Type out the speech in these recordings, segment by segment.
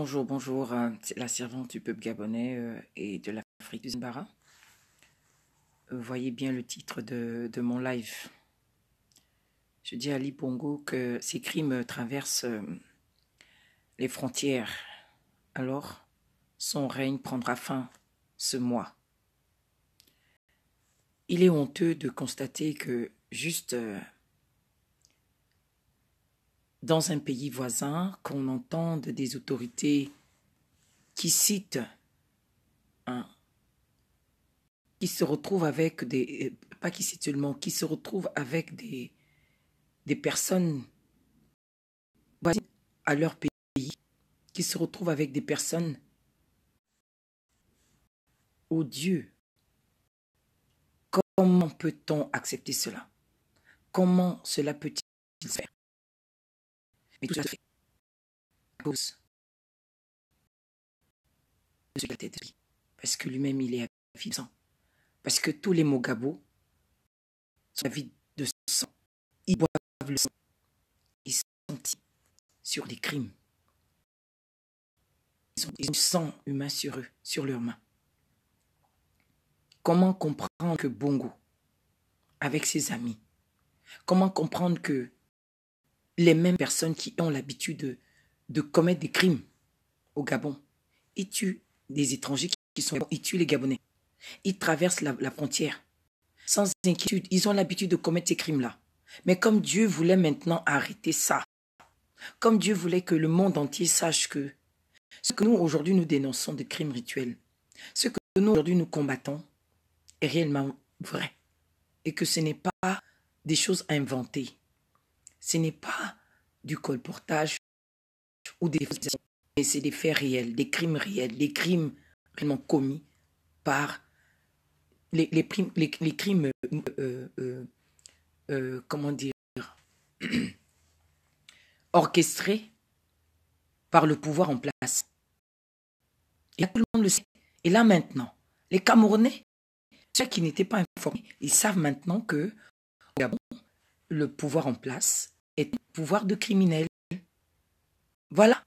Bonjour, bonjour, c'est la servante du peuple gabonais et de l'Afrique du Zimbabwe. Voyez bien le titre de mon live. Je dis à Ali Bongo que ces crimes traversent les frontières. Alors, son règne prendra fin ce mois. Il est honteux de constater que juste dans un pays voisin, qu'on entende des autorités qui citent qui se retrouvent avec des... Pas qui citent seulement, qui se retrouvent avec des personnes voisines à leur pays, qui se retrouvent avec des personnes odieuses. Comment peut-on accepter cela? Comment cela peut-il se faire? Mais tout cela se fait à cause de la tête de lui. Parce que lui-même, il est avide de sang. Parce que tous les Mogabo sont avides de sang. Ils boivent le sang. Ils sont sur des crimes. Ils ont du sang humain sur eux, sur leurs mains. Comment comprendre que Bongo, avec ses amis, comment comprendre que les mêmes personnes qui ont l'habitude de commettre des crimes au Gabon, ils tuent des étrangers qui sont ils tuent les Gabonais. Ils traversent la frontière sans inquiétude. Ils ont l'habitude de commettre ces crimes-là. Mais comme Dieu voulait maintenant arrêter ça, comme Dieu voulait que le monde entier sache que ce que nous aujourd'hui nous dénonçons de crimes rituels, ce que nous aujourd'hui nous combattons est réellement vrai. Et que ce n'est pas des choses inventées. Ce n'est pas du colportage ou des fausses, mais c'est des faits réels, des crimes réels, des crimes réellement commis par les crimes, comment dire, orchestrés par le pouvoir en place. Et là, tout le monde le sait. Et là maintenant, les Camerounais, ceux qui n'étaient pas informés, ils savent maintenant que au Gabon, le pouvoir en place est un pouvoir de criminels. Voilà.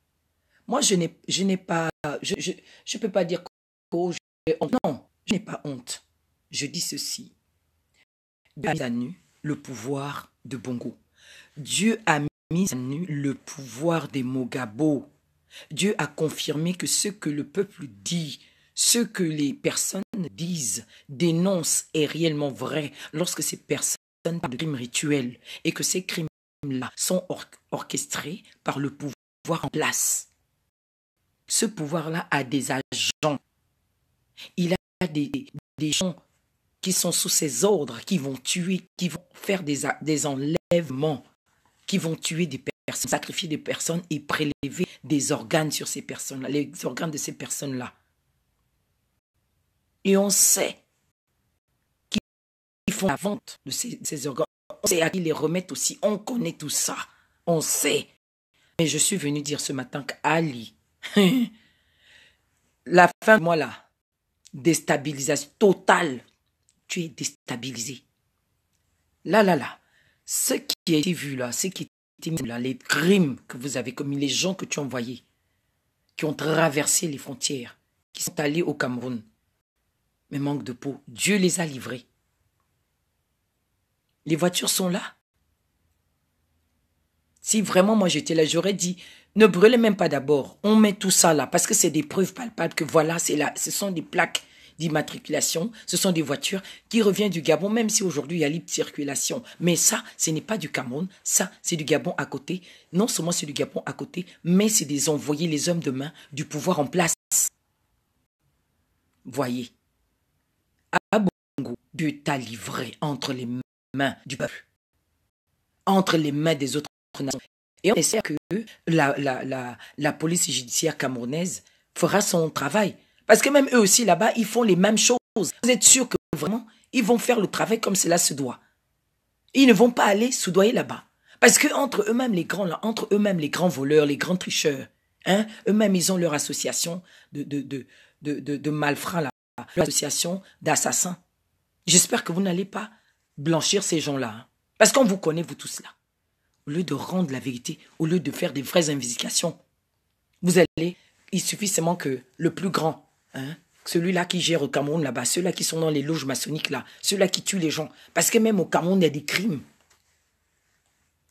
Moi, je n'ai pas, je peux pas dire que j'ai honte. Non, je n'ai pas honte. Je dis ceci. Dieu a mis à nu le pouvoir de Bongo. Dieu a mis à nu le pouvoir des Mogabo. Dieu a confirmé que ce que le peuple dit, ce que les personnes disent, dénoncent est réellement vrai lorsque ces personnes parlent de crimes rituels et que ces crimes-là sont orchestrés par le pouvoir en place. Ce pouvoir-là a des agents. Il a des gens qui sont sous ses ordres, qui vont tuer, qui vont faire des enlèvements, qui vont tuer des personnes, sacrifier des personnes et prélever des organes sur ces personnes-là, les organes de ces personnes-là. Et on sait qu'ils font la vente de ces organes. On sait à qui les remettent aussi. On connaît tout ça. On sait. Mais je suis venu dire ce matin qu'Ali, la fin de moi là, déstabilisation totale. Tu es déstabilisé. Là. Ce qui a été vu là, ce qui a été mis là, les crimes que vous avez commis, les gens que tu as envoyés, qui ont traversé les frontières, qui sont allés au Cameroun, mais manque de peau, Dieu les a livrés. Les voitures sont là. Si vraiment moi j'étais là, j'aurais dit, ne brûlez même pas d'abord. On met tout ça là, parce que c'est des preuves palpables que voilà, ce sont des plaques d'immatriculation, ce sont des voitures qui reviennent du Gabon, même si aujourd'hui il y a libre circulation. Mais ça, ce n'est pas du Cameroun, ça, c'est du Gabon à côté. Non seulement c'est du Gabon à côté, mais c'est des envoyés, les hommes de main du pouvoir en place. Voyez, à Bongo, Dieu t'a livré entre les mains du peuple, entre les mains des autres nations. Et on espère que la police judiciaire camerounaise fera son travail. Parce que même eux aussi là-bas, ils font les mêmes choses. Vous êtes sûr que vraiment, ils vont faire le travail comme cela se doit. Ils ne vont pas aller soudoyer là-bas. Parce que entre eux-mêmes les grands, là, entre eux-mêmes les grands voleurs, les grands tricheurs, hein, eux-mêmes ils ont leur association de malfrats là, leur association d'assassins. J'espère que vous n'allez pas blanchir ces gens-là. Hein, parce qu'on vous connaît, vous tous là. Au lieu de rendre la vérité, au lieu de faire des vraies investigations, vous allez il suffit seulement que le plus grand, hein, celui-là qui gère au Cameroun là-bas, ceux-là qui sont dans les loges maçonniques là, ceux-là qui tuent les gens. Parce que même au Cameroun, il y a des crimes.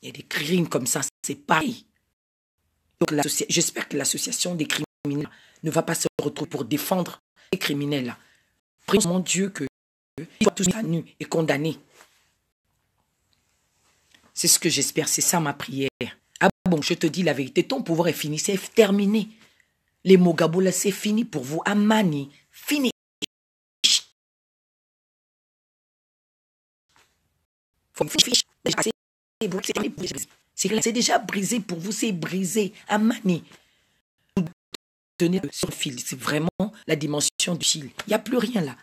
Il y a des crimes comme ça, c'est pareil. Donc j'espère que l'association des criminels ne va pas se retrouver pour défendre les criminels là. Prie mon Dieu que ils soient tous à nu et condamnés. C'est ce que j'espère, c'est ça ma prière. Ah bon, je te dis la vérité, ton pouvoir est fini, c'est terminé. Les Mogabo là, c'est fini pour vous. Amani, fini. C'est déjà brisé pour vous, c'est brisé. Amani. Vous tenez sur le fil, c'est vraiment la dimension du fil. Il n'y a plus rien là.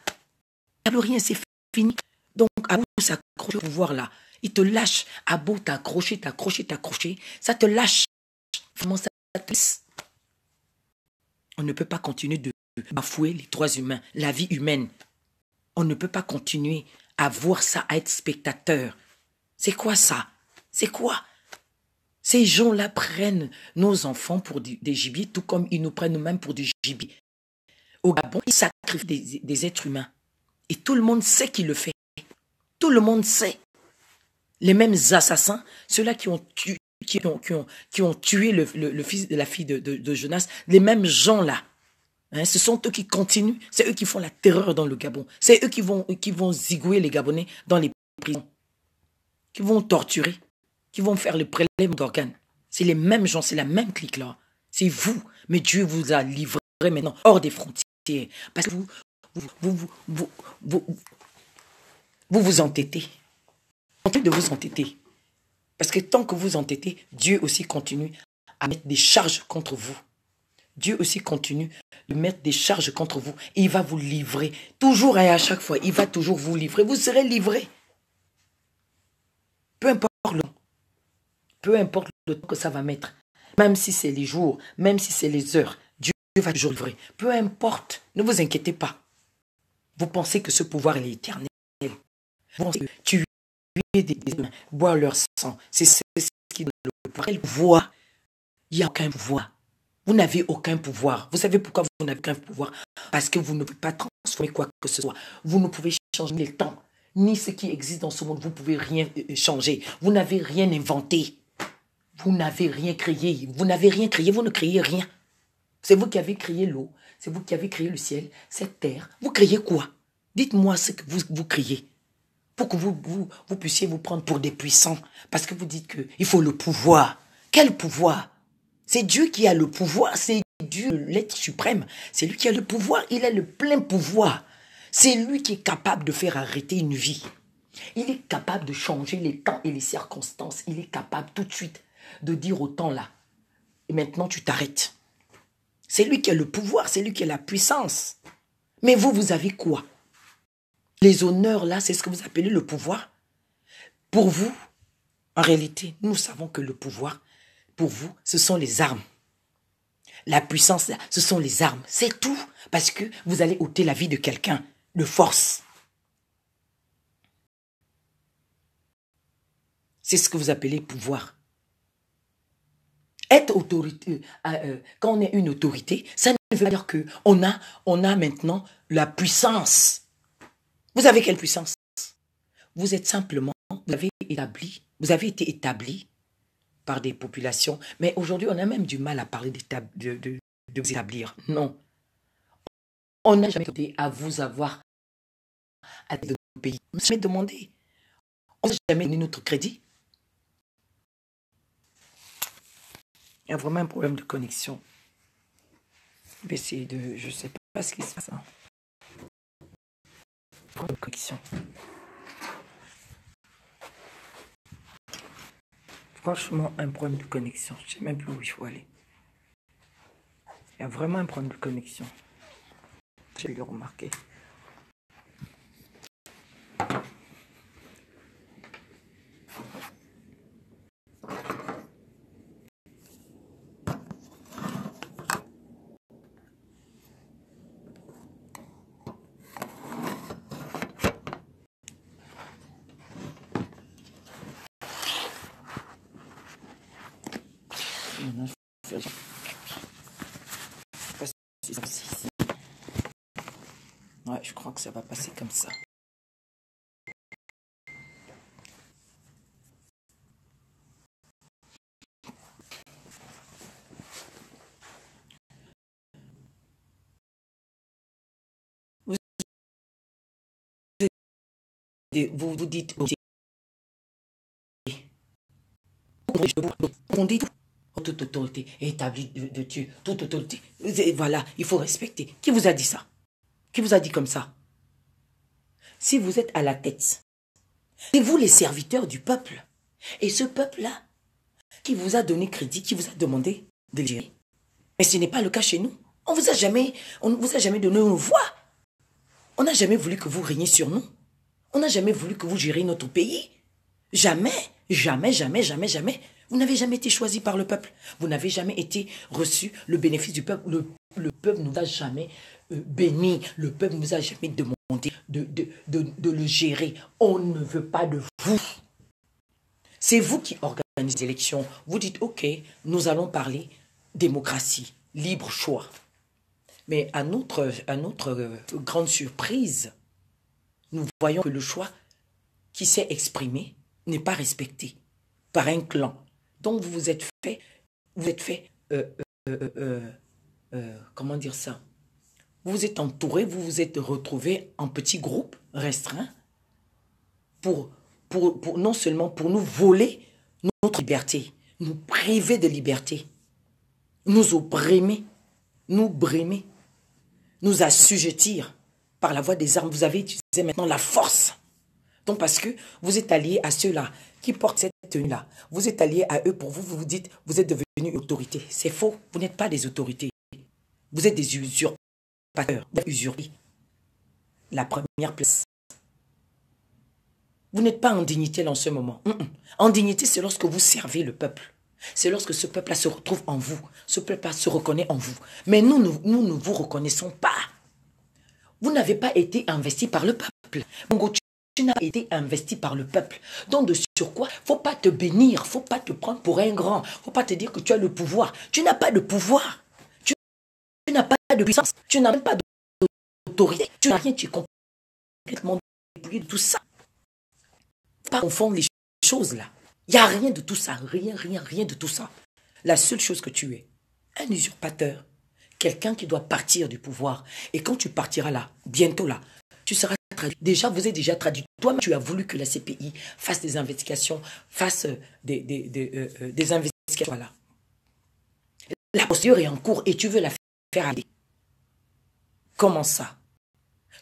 Il n'y a plus rien, c'est fini. Donc, à vous s'accrocher au pouvoir là. Il te lâche. À beau t'accrocher, ça te lâche. Vraiment, ça te laisse. On ne peut pas continuer de bafouer les droits humains, la vie humaine. On ne peut pas continuer à voir ça, à être spectateur. C'est quoi ça? C'est quoi? Ces gens-là prennent nos enfants pour des gibiers, tout comme ils nous prennent nous-mêmes pour des gibiers. Au Gabon, ils sacrifient des êtres humains. Et tout le monde sait qu'il le fait. Tout le monde sait. Les mêmes assassins, ceux-là qui ont tué, le fils de la fille de Jonas, les mêmes gens-là, hein, ce sont eux qui continuent, c'est eux qui font la terreur dans le Gabon. C'est eux qui vont zigouer les Gabonais dans les prisons, qui vont torturer, qui vont faire le prélèvement d'organes. C'est les mêmes gens, c'est la même clique-là. C'est vous, mais Dieu vous a livré maintenant hors des frontières. Parce que vous entêtez. De vous entêter. Parce que tant que vous entêtez, Dieu aussi continue à mettre des charges contre vous. Dieu aussi continue de mettre des charges contre vous. Et il va vous livrer. Toujours et à chaque fois, il va toujours vous livrer. Vous serez livré. Peu importe le temps. Peu importe le temps que ça va mettre. Même si c'est les jours, même si c'est les heures, Dieu va toujours livrer. Peu importe. Ne vous inquiétez pas. Vous pensez que ce pouvoir est éternel. Vous pensez que tu des humains, boire leur sang. C'est ce qui donne le pouvoir. Quel pouvoir? Il n'y a aucun pouvoir. Vous n'avez aucun pouvoir. Vous savez pourquoi vous n'avez aucun pouvoir? Parce que vous ne pouvez pas transformer quoi que ce soit. Vous ne pouvez changer le temps. Ni ce qui existe dans ce monde. Vous ne pouvez rien changer. Vous n'avez rien inventé. Vous n'avez rien créé. Vous n'avez rien créé. Vous ne créez rien. C'est vous qui avez créé l'eau. C'est vous qui avez créé le ciel, cette terre. Vous créez quoi? Dites-moi ce que vous créez. Pour que vous puissiez vous prendre pour des puissants. Parce que vous dites qu'il faut le pouvoir. Quel pouvoir? C'est Dieu qui a le pouvoir. C'est Dieu, l'être suprême. C'est lui qui a le pouvoir. Il a le plein pouvoir. C'est lui qui est capable de faire arrêter une vie. Il est capable de changer les temps et les circonstances. Il est capable tout de suite de dire au temps là. Et maintenant tu t'arrêtes. C'est lui qui a le pouvoir. C'est lui qui a la puissance. Mais vous avez quoi? Les honneurs, là, c'est ce que vous appelez le pouvoir. Pour vous, en réalité, nous savons que le pouvoir, pour vous, ce sont les armes. La puissance, là, ce sont les armes. C'est tout. Parce que vous allez ôter la vie de quelqu'un de force. C'est ce que vous appelez pouvoir. Être autorité, quand on est une autorité, ça ne veut pas dire qu'on a maintenant la puissance. Vous avez quelle puissance? Vous êtes simplement, vous avez été établi par des populations, mais aujourd'hui, on a même du mal à parler de vous établir. Non. On n'a jamais demandé à vous avoir à de nos pays. On n'a jamais demandé. On n'a jamais donné notre crédit. Il y a vraiment un problème de connexion. Je vais essayer de... Je ne sais pas ce qui se passe. Problème de connexion. Franchement, un problème de connexion. Je ne sais même plus où il faut aller. Il y a vraiment un problème de connexion. Je vais le remarquer. Ouais, je crois que ça va passer comme ça. Vous vous dites, on dit toute autorité est établie de Dieu. Toute autorité. Voilà, il faut respecter. Qui vous a dit ça? Qui vous a dit comme ça? Si vous êtes à la tête, c'est vous les serviteurs du peuple. Et ce peuple-là, qui vous a donné crédit, qui vous a demandé de le gérer. Mais ce n'est pas le cas chez nous. On ne vous a jamais donné une voix. On n'a jamais voulu que vous régniez sur nous. On n'a jamais voulu que vous gériez notre pays. Jamais, jamais, jamais, jamais, jamais. Vous n'avez jamais été choisi par le peuple. Vous n'avez jamais été reçu le bénéfice du peuple. Le peuple ne nous a jamais béni. Le peuple ne nous a jamais demandé de le gérer. On ne veut pas de vous. C'est vous qui organisez les élections. Vous dites, ok, nous allons parler démocratie, libre choix. Mais à notre grande surprise, nous voyons que le choix qui s'est exprimé n'est pas respecté par un clan. Donc vous vous êtes fait, comment dire ça? Vous vous êtes entouré, vous vous êtes retrouvé en petits groupes restreints pour non seulement pour nous voler notre liberté, nous priver de liberté, nous opprimer, nous brimer, nous assujettir par la voie des armes. Vous avez utilisé maintenant la force. Donc parce que vous êtes alliés à ceux-là qui portent cette tenue-là. Vous êtes alliés à eux pour vous, vous vous dites, vous êtes devenus une autorité. C'est faux, vous n'êtes pas des autorités. Vous êtes des usurpateurs. Vous avez usurpé la première place. Vous n'êtes pas en dignité en ce moment. En dignité, c'est lorsque vous servez le peuple. C'est lorsque ce peuple-là se retrouve en vous. Ce peuple-là se reconnaît en vous. Mais nous ne vous reconnaissons pas. Vous n'avez pas été investi par le peuple. Bongo, tu n'as été investi par le peuple. Donc de surcroît, il ne faut pas te bénir, il ne faut pas te prendre pour un grand. Il ne faut pas te dire que tu as le pouvoir. Tu n'as pas de pouvoir. Tu n'as pas de puissance. Tu n'as même pas d'autorité. Tu n'as rien, tu es complètement dépouillé de tout ça. Il ne faut pas confondre les choses là. Il n'y a rien de tout ça. Rien, rien, rien de tout ça. La seule chose que tu es, un usurpateur. Quelqu'un qui doit partir du pouvoir. Et quand tu partiras là, bientôt là, tu seras traduit. Déjà, vous êtes déjà traduit. Toi-même, tu as voulu que la CPI fasse des investigations, fasse des investigations. Voilà. La procédure est en cours et tu veux la faire aller. Comment ça?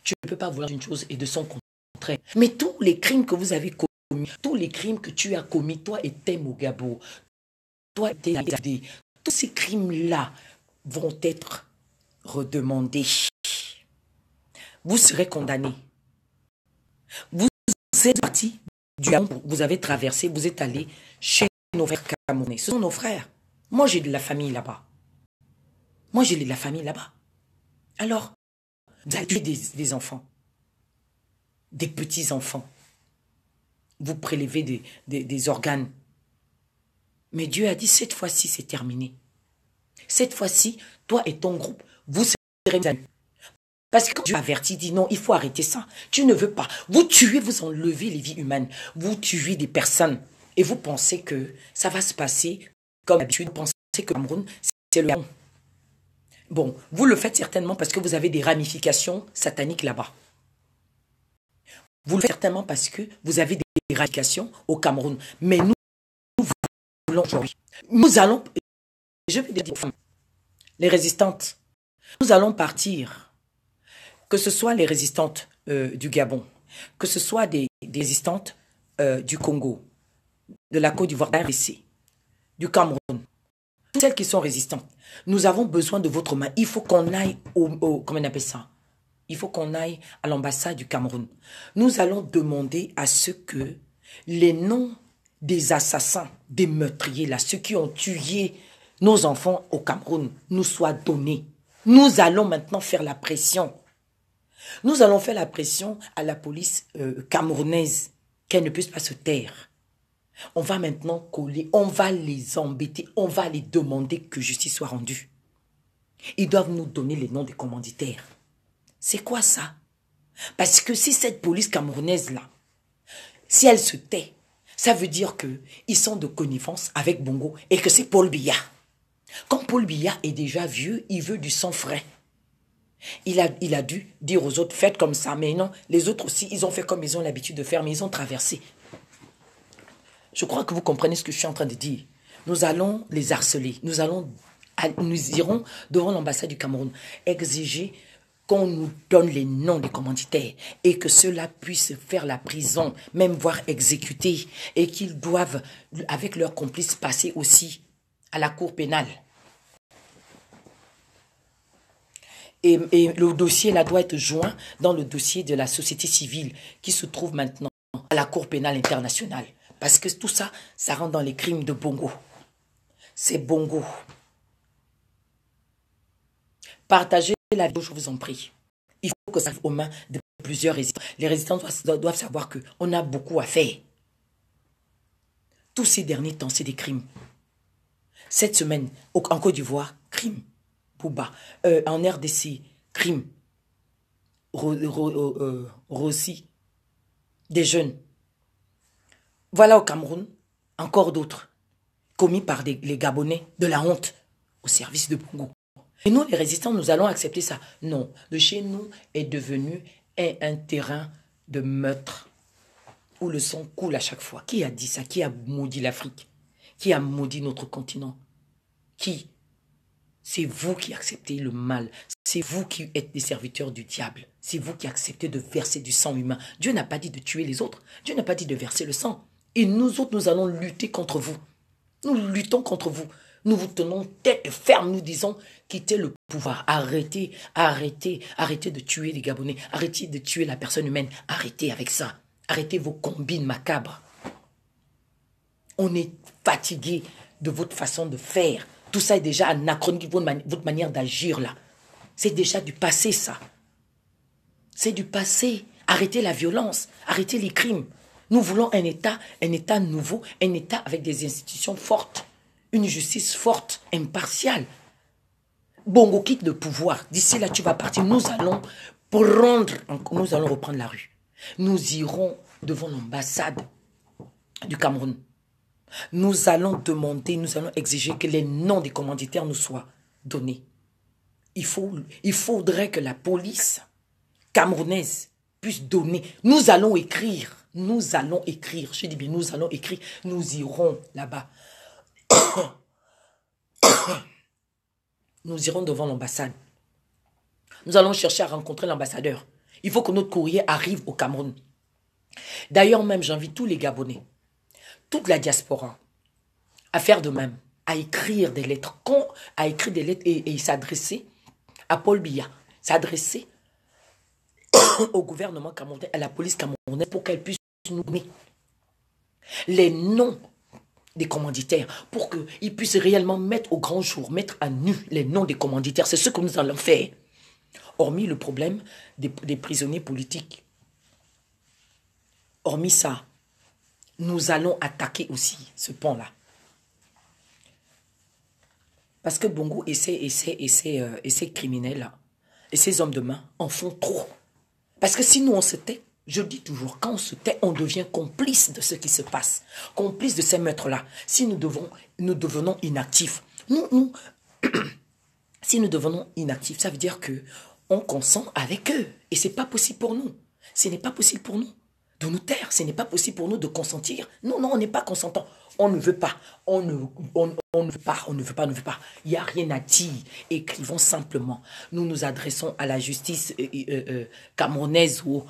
Tu ne peux pas vouloir une chose et de son contraire. Mais tous les crimes que vous avez commis, tous les crimes que tu as commis, toi et Temogabo, toi et Tédé, tous ces crimes-là vont être redemandés. Vous serez condamnés. Vous êtes parti du Gabon, vous avez traversé, vous êtes allé chez nos frères camerounais. Ce sont nos frères. Moi, j'ai de la famille là-bas. Moi, j'ai de la famille là-bas. Alors, vous allez tuer des enfants, des petits-enfants. Vous prélevez des organes. Mais Dieu a dit, cette fois-ci, c'est terminé. Cette fois-ci, toi et ton groupe, vous serez mis à nu. Parce que quand Dieu avertit, dit non, il faut arrêter ça. Tu ne veux pas. Vous tuez, vous enlevez les vies humaines. Vous tuez des personnes. Et vous pensez que ça va se passer comme d'habitude. Vous pensez que Cameroun, c'est le Gabon. Bon, vous le faites certainement parce que vous avez des ramifications sataniques là-bas. Vous le faites certainement parce que vous avez des ramifications au Cameroun. Mais nous voulons aujourd'hui. Nous allons, je vais dire aux femmes, les résistantes, nous allons partir. Que ce soit les résistantes du Gabon, que ce soit des résistantes du Congo, de la Côte d'Ivoire, d'RDC, du Cameroun, celles qui sont résistantes, nous avons besoin de votre main. Il faut qu'on aille comment on appelle ça? Il faut qu'on aille à l'ambassade du Cameroun. Nous allons demander à ce que les noms des assassins, des meurtriers, là, ceux qui ont tué nos enfants au Cameroun, nous soient donnés. Nous allons maintenant faire la pression. Nous allons faire la pression à la police camerounaise qu'elle ne puisse pas se taire. On va maintenant coller, on va les embêter, on va les demander que justice soit rendue. Ils doivent nous donner les noms des commanditaires. C'est quoi ça? Parce que si cette police camerounaise-là, si elle se tait, ça veut dire qu'ils sont de connivence avec Bongo et que c'est Paul Biya. Quand Paul Biya est déjà vieux, il veut du sang frais. Il a dû dire aux autres, faites comme ça. Mais non, les autres aussi, ils ont fait comme ils ont l'habitude de faire, mais ils ont traversé. Je crois que vous comprenez ce que je suis en train de dire. Nous allons les harceler. Nous irons devant l'ambassade du Cameroun exiger qu'on nous donne les noms des commanditaires et que ceux-là puissent faire la prison, même voire exécuter, et qu'ils doivent, avec leurs complices, passer aussi à la cour pénale. Et le dossier là doit être joint dans le dossier de la société civile qui se trouve maintenant à la cour pénale internationale. Parce que tout ça, ça rentre dans les crimes de Bongo. C'est Bongo. Partagez la vidéo, je vous en prie. Il faut que ça arrive aux mains de plusieurs résistants. Les résistants doivent savoir qu'on a beaucoup à faire. Tous ces derniers temps, c'est des crimes. Cette semaine, en Côte d'Ivoire, crime. Bouba. En RDC, crime. Rossi. Des jeunes. Voilà au Cameroun, encore d'autres, commis par les Gabonais, de la honte, au service de Bongo. Et nous, les résistants, nous allons accepter ça. Non, le chez nous est devenu un terrain de meurtre, où le sang coule à chaque fois. Qui a dit ça? Qui a maudit l'Afrique? Qui a maudit notre continent? Qui? C'est vous qui acceptez le mal. C'est vous qui êtes des serviteurs du diable. C'est vous qui acceptez de verser du sang humain. Dieu n'a pas dit de tuer les autres. Dieu n'a pas dit de verser le sang. Et nous autres, nous allons lutter contre vous. Nous luttons contre vous. Nous vous tenons tête ferme. Nous disons, quittez le pouvoir. Arrêtez, arrêtez, arrêtez de tuer les Gabonais. Arrêtez de tuer la personne humaine. Arrêtez avec ça. Arrêtez vos combines macabres. On est fatigué de votre façon de faire. Tout ça est déjà anachronique, votre manière d'agir là. C'est déjà du passé ça. C'est du passé. Arrêtez la violence. Arrêtez les crimes. Nous voulons un État nouveau, un État avec des institutions fortes, une justice forte, impartiale. Bongo quitte le pouvoir. D'ici là, tu vas partir. Nous allons reprendre la rue. Nous irons devant l'ambassade du Cameroun. Nous allons demander, nous allons exiger que les noms des commanditaires nous soient donnés. Il faudrait que la police camerounaise puisse donner. Nous allons écrire. Je dis bien, nous allons écrire. Nous irons là-bas. Nous irons devant l'ambassade. Nous allons chercher à rencontrer l'ambassadeur. Il faut que notre courrier arrive au Cameroun. D'ailleurs même, j'invite tous les Gabonais, toute la diaspora, à faire de même, à écrire des lettres, et s'adresser à Paul Biya, s'adresser au gouvernement camerounais, à la police camerounaise, pour qu'elle puisse nous donner les noms des commanditaires, pour qu'ils puissent réellement mettre au grand jour, mettre à nu les noms des commanditaires. C'est ce que nous allons faire. Hormis le problème des prisonniers politiques. Hormis ça, nous allons attaquer aussi ce pont-là. Parce que Bongo et ces criminels-là, et ces hommes de main, en font trop. Parce que si nous, on se tait, je le dis toujours, quand on se tait, on devient complice de ce qui se passe. Complice de ces meurtres-là. Si nous devenons inactifs. Si nous devenons inactifs, ça veut dire qu'on consent avec eux. Et ce n'est pas possible pour nous. Ce n'est pas possible pour nous de nous taire. Ce n'est pas possible pour nous de consentir. Non, on n'est pas consentant. On ne veut pas. On ne veut pas. Il n'y a rien à dire. Écrivons simplement. Nous nous adressons à la justice camerounaise ou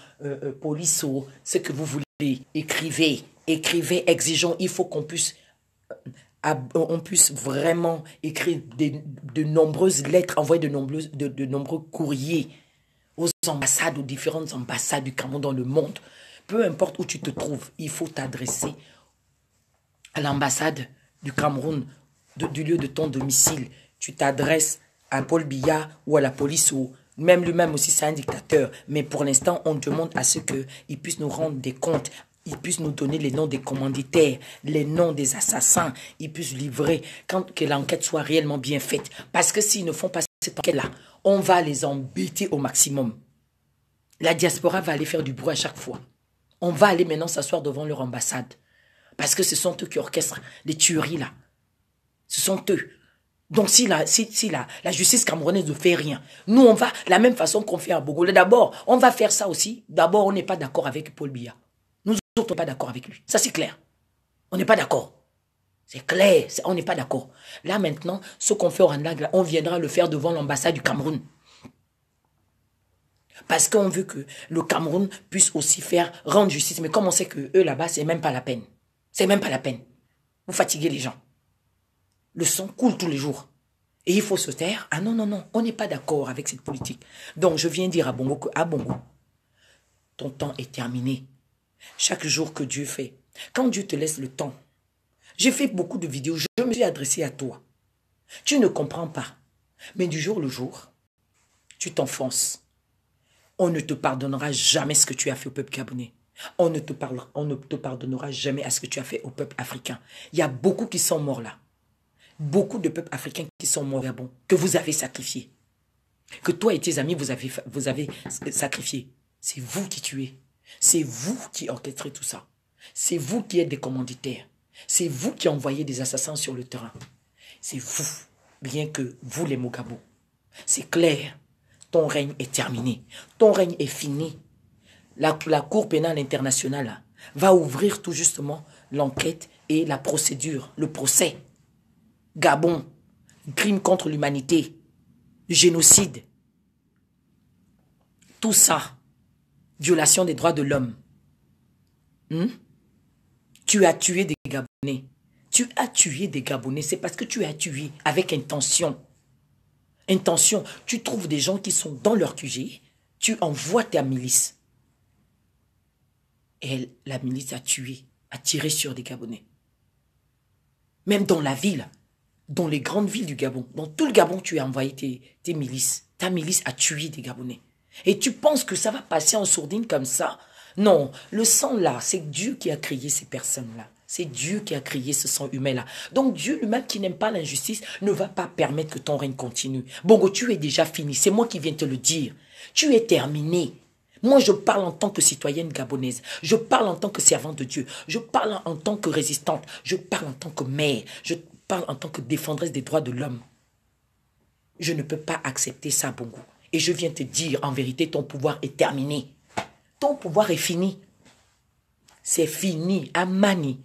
police ou ce que vous voulez. Écrivez, exigeons. Il faut qu'on puisse vraiment écrire de nombreuses lettres, envoyer de nombreux courriers aux ambassades, aux différentes ambassades du Cameroun dans le monde. Peu importe où tu te trouves, il faut t'adresser à l'ambassade du Cameroun, du lieu de ton domicile. Tu t'adresses à Paul Biya ou à la police, ou même lui-même aussi, c'est un dictateur. Mais pour l'instant, on demande à ce qu'il puisse nous rendre des comptes. Il puisse nous donner les noms des commanditaires, les noms des assassins. Il puisse livrer que l'enquête soit réellement bien faite. Parce que s'ils ne font pas cette enquête-là, on va les embêter au maximum. La diaspora va aller faire du bruit à chaque fois. On va aller maintenant s'asseoir devant leur ambassade. Parce que ce sont eux qui orchestrent les tueries là. Ce sont eux. Donc si la justice camerounaise ne fait rien, nous on va, la même façon qu'on fait à Bogolé, d'abord, on va faire ça aussi. D'abord, on n'est pas d'accord avec Paul Biya. Nous autres, on n'est pas d'accord avec lui. Ça c'est clair. On n'est pas d'accord. C'est clair, on n'est pas d'accord. Là maintenant, ce qu'on fait au Rwanda, on viendra le faire devant l'ambassade du Cameroun. Parce qu'on veut que le Cameroun puisse aussi rendre justice. Mais comme on sait que eux là-bas, c'est même pas la peine. C'est même pas la peine. Vous fatiguez les gens. Le sang coule tous les jours. Et il faut se taire. Ah non, non, non, on n'est pas d'accord avec cette politique. Donc je viens dire à Bongo que, Bongo, ton temps est terminé. Chaque jour que Dieu fait, quand Dieu te laisse le temps, j'ai fait beaucoup de vidéos, je me suis adressé à toi. Tu ne comprends pas. Mais du jour le jour, tu t'enfonces. On ne te pardonnera jamais ce que tu as fait au peuple gabonais. On ne te pardonnera jamais à ce que tu as fait au peuple africain. Il y a beaucoup qui sont morts là. Beaucoup de peuples africains qui sont morts au Gabon, que vous avez sacrifiés. Que toi et tes amis, vous avez sacrifié. C'est vous qui tuez. C'est vous qui orchestrez tout ça. C'est vous qui êtes des commanditaires. C'est vous qui envoyez des assassins sur le terrain. C'est vous, bien que vous les Mogabo. C'est clair. Ton règne est terminé. Ton règne est fini. La Cour pénale internationale va ouvrir tout justement l'enquête et la procédure, le procès. Gabon, crime contre l'humanité, génocide. Tout ça, violation des droits de l'homme. Tu as tué des Gabonais. Tu as tué des Gabonais. C'est parce que tu as tué avec intention. Intention. Tu trouves des gens qui sont dans leur QG. Tu envoies ta milice. Et la milice a tué, a tiré sur des Gabonais. Même dans la ville, dans les grandes villes du Gabon, dans tout le Gabon, tu as envoyé tes milices. Ta milice a tué des Gabonais. Et tu penses que ça va passer en sourdine comme ça? Non, le sang là, c'est Dieu qui a créé ces personnes-là. C'est Dieu qui a créé ce sang humain-là. Donc Dieu lui-même qui n'aime pas l'injustice ne va pas permettre que ton règne continue. Bongo, tu es déjà fini. C'est moi qui viens te le dire. Tu es terminé. Moi, je parle en tant que citoyenne gabonaise. Je parle en tant que servante de Dieu. Je parle en tant que résistante. Je parle en tant que mère. Je parle en tant que défendresse des droits de l'homme. Je ne peux pas accepter ça, Bongo. Et je viens te dire, en vérité, ton pouvoir est terminé. Ton pouvoir est fini. C'est fini, Amani.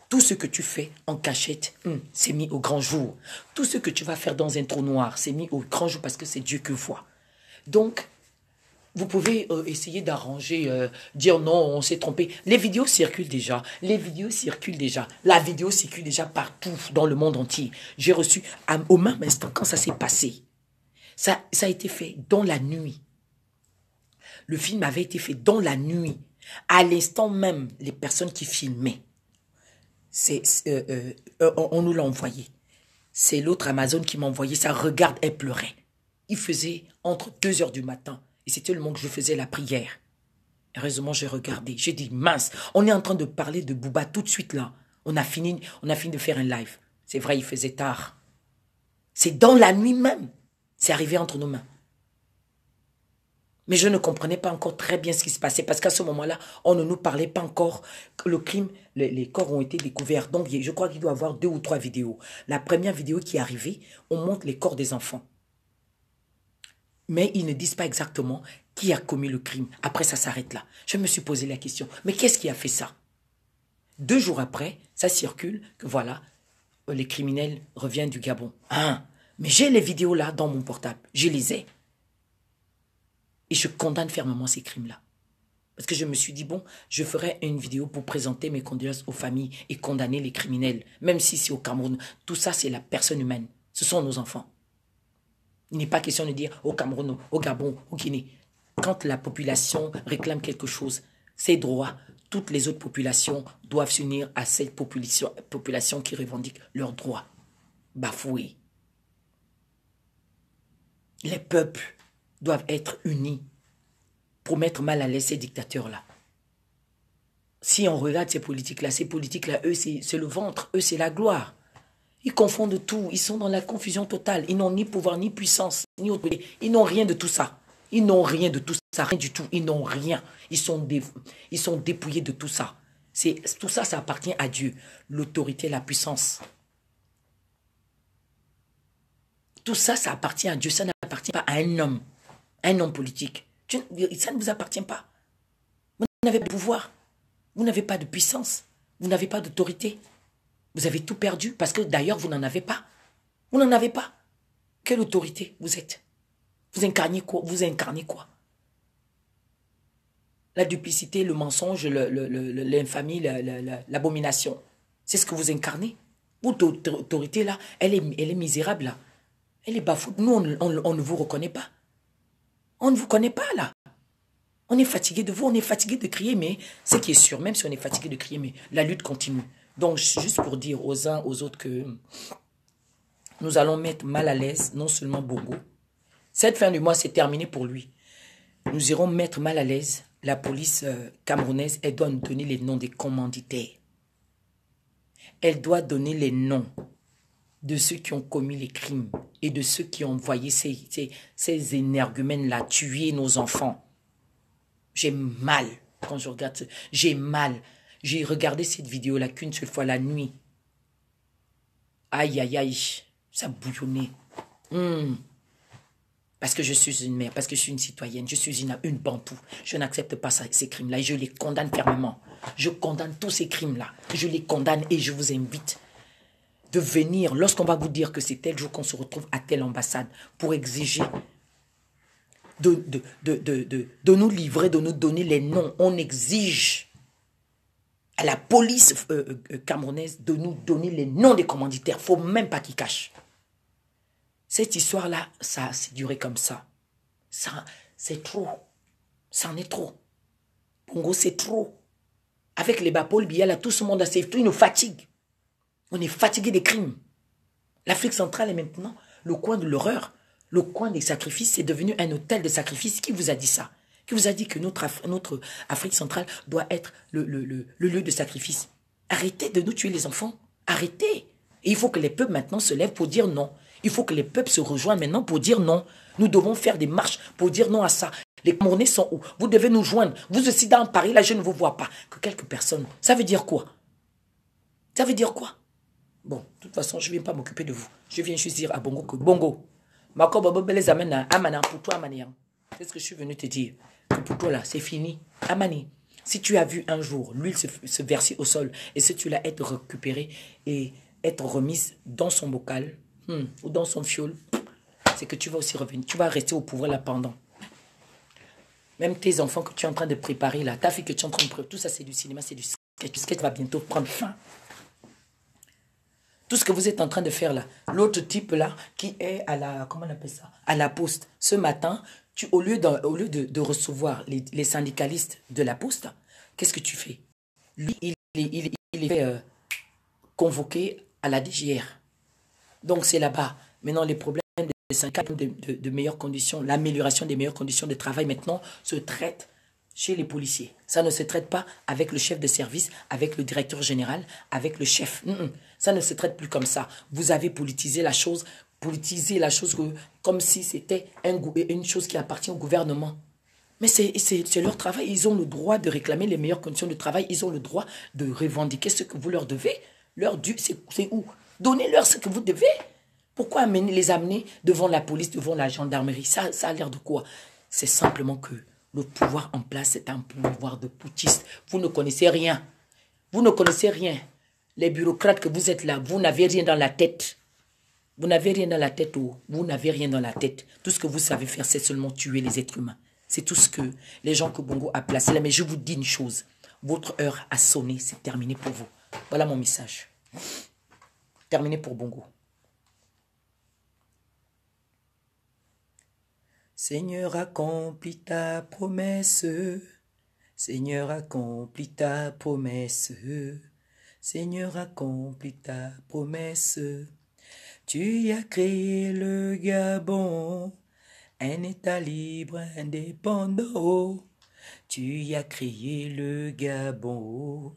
Tout ce que tu fais en cachette, c'est mis au grand jour. Tout ce que tu vas faire dans un trou noir, c'est mis au grand jour parce que c'est Dieu que voit. Donc, vous pouvez essayer d'arranger, dire non, on s'est trompé. Les vidéos circulent déjà. Les vidéos circulent déjà. La vidéo circule déjà partout dans le monde entier. J'ai reçu, au même instant, quand ça s'est passé, ça a été fait dans la nuit. Le film avait été fait dans la nuit. À l'instant même, les personnes qui filmaient, on nous l'a envoyé. C'est l'autre Amazon qui m'a envoyé ça. Regarde, elle pleurait. Il faisait entre 2 heures du matin. Et c'était le moment que je faisais la prière. Heureusement, j'ai regardé. J'ai dit, mince, on est en train de parler de Bouba tout de suite là. On a fini de faire un live. C'est vrai, il faisait tard. C'est dans la nuit même. C'est arrivé entre nos mains. Mais je ne comprenais pas encore très bien ce qui se passait parce qu'à ce moment-là, on ne nous parlait pas encore que le crime, les corps ont été découverts. Donc, je crois qu'il doit y avoir 2 ou 3 vidéos. La première vidéo qui est arrivée, on montre les corps des enfants. Mais ils ne disent pas exactement qui a commis le crime. Après, ça s'arrête là. Je me suis posé la question, mais qu'est-ce qui a fait ça? 2 jours après, ça circule que voilà, les criminels reviennent du Gabon. Mais j'ai les vidéos là dans mon portable. Je les ai. Et je condamne fermement ces crimes-là. Parce que je me suis dit, bon, je ferai une vidéo pour présenter mes condoléances aux familles et condamner les criminels. Même si c'est au Cameroun. Tout ça, c'est la personne humaine. Ce sont nos enfants. Il n'est pas question de dire au Cameroun, au Gabon, au Guinée. Quand la population réclame quelque chose, ses droits, toutes les autres populations doivent s'unir à cette population qui revendique leurs droits bafoués. Les peuples doivent être unis pour mettre mal à l'aise ces dictateurs-là. Si on regarde ces politiques-là, eux, c'est le ventre, eux, c'est la gloire. Ils confondent tout, ils sont dans la confusion totale. Ils n'ont ni pouvoir, ni puissance, ni autorité. Ils n'ont rien de tout ça. Ils n'ont rien de tout ça, rien du tout. Ils n'ont rien. Ils sont dépouillés de tout ça. Tout ça, ça appartient à Dieu. L'autorité, la puissance. Tout ça, ça appartient à Dieu. Ça n'appartient pas à un homme politique. Ça ne vous appartient pas. Vous n'avez pas de pouvoir. Vous n'avez pas de puissance. Vous n'avez pas d'autorité. Vous avez tout perdu parce que d'ailleurs, vous n'en avez pas. Vous n'en avez pas. Quelle autorité vous êtes? Vous incarnez quoi? La duplicité, le mensonge, l'infamie, l'abomination. C'est ce que vous incarnez. Votre autorité, là, elle est misérable, là. Elle est bafouée. Nous, on ne vous reconnaît pas. On ne vous connaît pas, là. On est fatigué de vous, on est fatigué de crier, mais ce qui est sûr, même si on est fatigué de crier, mais la lutte continue. Donc, juste pour dire aux uns, aux autres que nous allons mettre mal à l'aise, non seulement Bongo. Cette fin du mois, c'est terminé pour lui. Nous irons mettre mal à l'aise la police camerounaise. Elle doit nous donner les noms des commanditaires. Elle doit donner les noms de ceux qui ont commis les crimes et de ceux qui ont envoyé ces énergumènes-là tuer nos enfants. J'ai mal quand je regarde ça. J'ai mal. J'ai regardé cette vidéo-là qu'une seule fois la nuit. Aïe, aïe, aïe. Ça bouillonnait. Parce que je suis une mère, parce que je suis une citoyenne, je suis une bantou. Je n'accepte pas ces crimes-là et je les condamne fermement. Je condamne tous ces crimes-là. Je les condamne et je vous invite de venir, lorsqu'on va vous dire que c'est tel jour qu'on se retrouve à telle ambassade, pour exiger de nous livrer, de nous donner les noms. On exige à la police camerounaise de nous donner les noms des commanditaires. Il ne faut même pas qu'ils cachent. Cette histoire-là, ça s'est duré comme ça. Ça, c'est trop. Ça en est trop. Bongo, c'est trop. Avec les Paul Biya, là, tout ce monde, il nous fatigue. On est fatigué des crimes. L'Afrique centrale est maintenant le coin de l'horreur. Le coin des sacrifices, c'est devenu un hôtel de sacrifices. Qui vous a dit ça? Qui vous a dit que notre Afrique centrale doit être le lieu de sacrifice? Arrêtez de nous tuer les enfants. Arrêtez. Et il faut que les peuples maintenant se lèvent pour dire non. Il faut que les peuples se rejoignent maintenant pour dire non. Nous devons faire des marches pour dire non à ça. Les Camerounais sont où? Vous devez nous joindre. Vous aussi dans Paris, là, je ne vous vois pas. Que quelques personnes. Ça veut dire quoi? Ça veut dire quoi? Bon, de toute façon, je ne viens pas m'occuper de vous. Je viens juste dire à Bongo que Bongo, les amène à Amana, pour toi, Amani. C'est ce que je suis venu te dire. Que pour toi, là, c'est fini. Amani, si tu as vu un jour l'huile se verser au sol et si tu l'as être récupérée et être remise dans son bocal ou dans son fiole, c'est que tu vas aussi revenir. Tu vas rester au pouvoir là pendant. Même tes enfants que tu es en train de préparer là, ta fille que tu es en train de préparer, tout ça c'est du cinéma, c'est du sketch. Le sketch va bientôt prendre fin. Tout ce que vous êtes en train de faire là, l'autre type là, qui est à la, comment on appelle ça, à la poste, ce matin, au lieu de recevoir les syndicalistes de la poste, qu'est-ce que tu fais? Lui, il est convoqué à la DGR. Donc c'est là-bas. Maintenant, les problèmes des syndicats de meilleures conditions, l'amélioration des meilleures conditions de travail maintenant se traitent chez les policiers. Ça ne se traite pas avec le chef de service, avec le directeur général, avec le chef. Ça ne se traite plus comme ça. Vous avez politisé la chose comme si c'était une chose qui appartient au gouvernement. Mais c'est leur travail. Ils ont le droit de réclamer les meilleures conditions de travail. Ils ont le droit de revendiquer ce que vous leur devez. Leur dû, c'est où? Donnez-leur ce que vous devez. Pourquoi les amener devant la police, devant la gendarmerie? Ça a l'air de quoi? C'est simplement que le pouvoir en place, c'est un pouvoir de putschiste. Vous ne connaissez rien. Vous ne connaissez rien. Les bureaucrates que vous êtes là, vous n'avez rien dans la tête. Vous n'avez rien dans la tête. Vous n'avez rien dans la tête. Tout ce que vous savez faire, c'est seulement tuer les êtres humains. C'est tout ce que les gens que Bongo a placé là. Mais je vous dis une chose. Votre heure a sonné. C'est terminé pour vous. Voilà mon message. Terminé pour Bongo. Seigneur, accomplis ta promesse. Seigneur, accomplis ta promesse. Seigneur, accomplis ta promesse. Tu as créé le Gabon, un État libre, indépendant. Tu as créé le Gabon,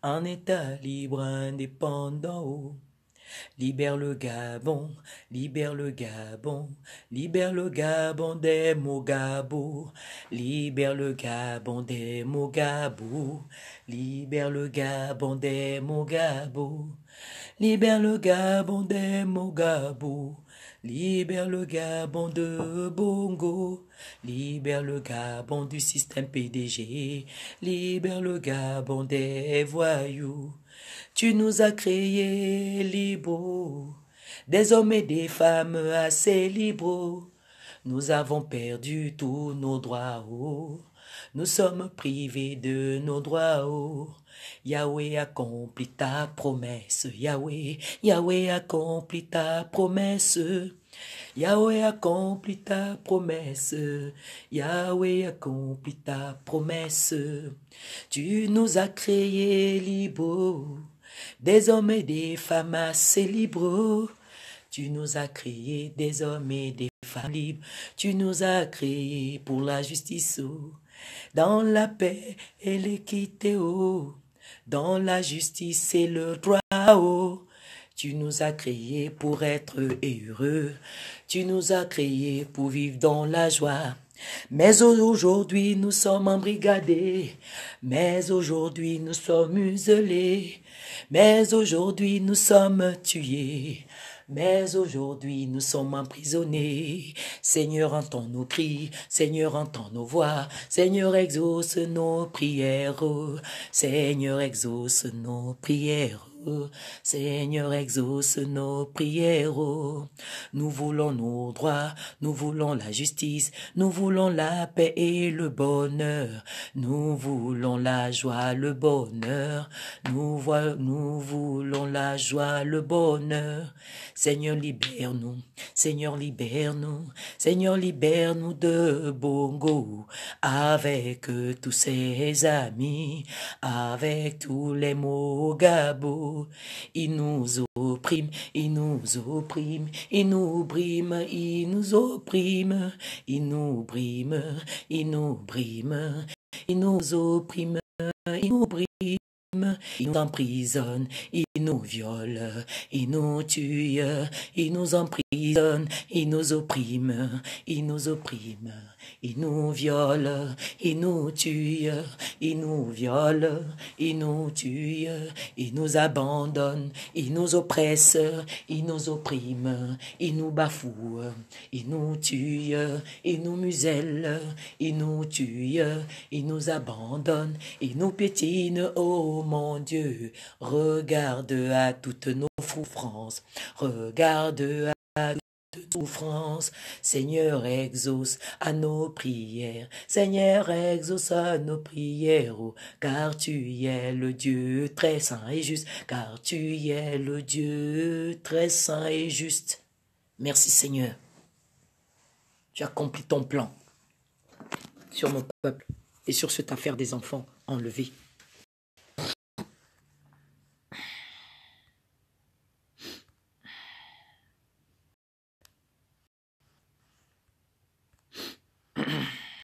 un État libre, indépendant. Libère le Gabon, libère le Gabon, libère le Gabon des Mogabo, libère le Gabon des Mogabo, libère le Gabon des Mogabo, libère le Gabon des Mogabo, libère le Gabon de Bongo, libère le Gabon du système PDG, libère le Gabon des voyous. Tu nous as créés libres, des hommes et des femmes assez libres. Nous avons perdu tous nos droits, oh. Nous sommes privés de nos droits, oh. Yahweh accomplit ta promesse, Yahweh, Yahweh accomplit ta promesse. Yahweh accomplit ta promesse, Yahweh accomplit ta promesse. Tu nous as créés libres, des hommes et des femmes assez libres. Tu nous as créés des hommes et des femmes libres. Tu nous as créés pour la justice, oh, dans la paix et l'équité, oh, dans la justice et le droit, oh. Tu nous as créés pour être heureux. Tu nous as créés pour vivre dans la joie. Mais aujourd'hui nous sommes embrigadés. Mais aujourd'hui nous sommes muselés. Mais aujourd'hui nous sommes tués. Mais aujourd'hui nous sommes emprisonnés. Seigneur, entends nos cris. Seigneur, entends nos voix. Seigneur, exauce nos prières. Seigneur, exauce nos prières. Seigneur, exauce nos prières. Nous voulons nos droits, nous voulons la justice, nous voulons la paix et le bonheur. Nous voulons la joie, le bonheur. Nous voulons la joie, le bonheur. Seigneur, libère-nous. Seigneur, libère-nous. Seigneur, libère-nous de Bongo avec tous ses amis, avec tous les Mogabo. Il nous opprime, il nous opprime, il nous brime, il nous opprime, il nous brime, il nous brime, il nous opprime, il nous brime. Il nous emprisonne, il nous viole, il nous tue, il nous emprisonne, il nous opprime, il nous opprime, il nous viole, il nous tue, il nous viole, il nous tue, il nous abandonne, il nous oppresse, il nous opprime, il nous bafoue, il nous tue, il nous muselle, il nous tue, il nous abandonne, il nous piétine, oh mon Dieu, regarde à toutes nos souffrances, regarde à toutes nos souffrances, Seigneur exauce à nos prières, Seigneur exauce à nos prières, oh, car tu es le Dieu très saint et juste, car tu es le Dieu très saint et juste. Merci Seigneur, tu accomplis ton plan sur mon peuple et sur cette affaire des enfants enlevés.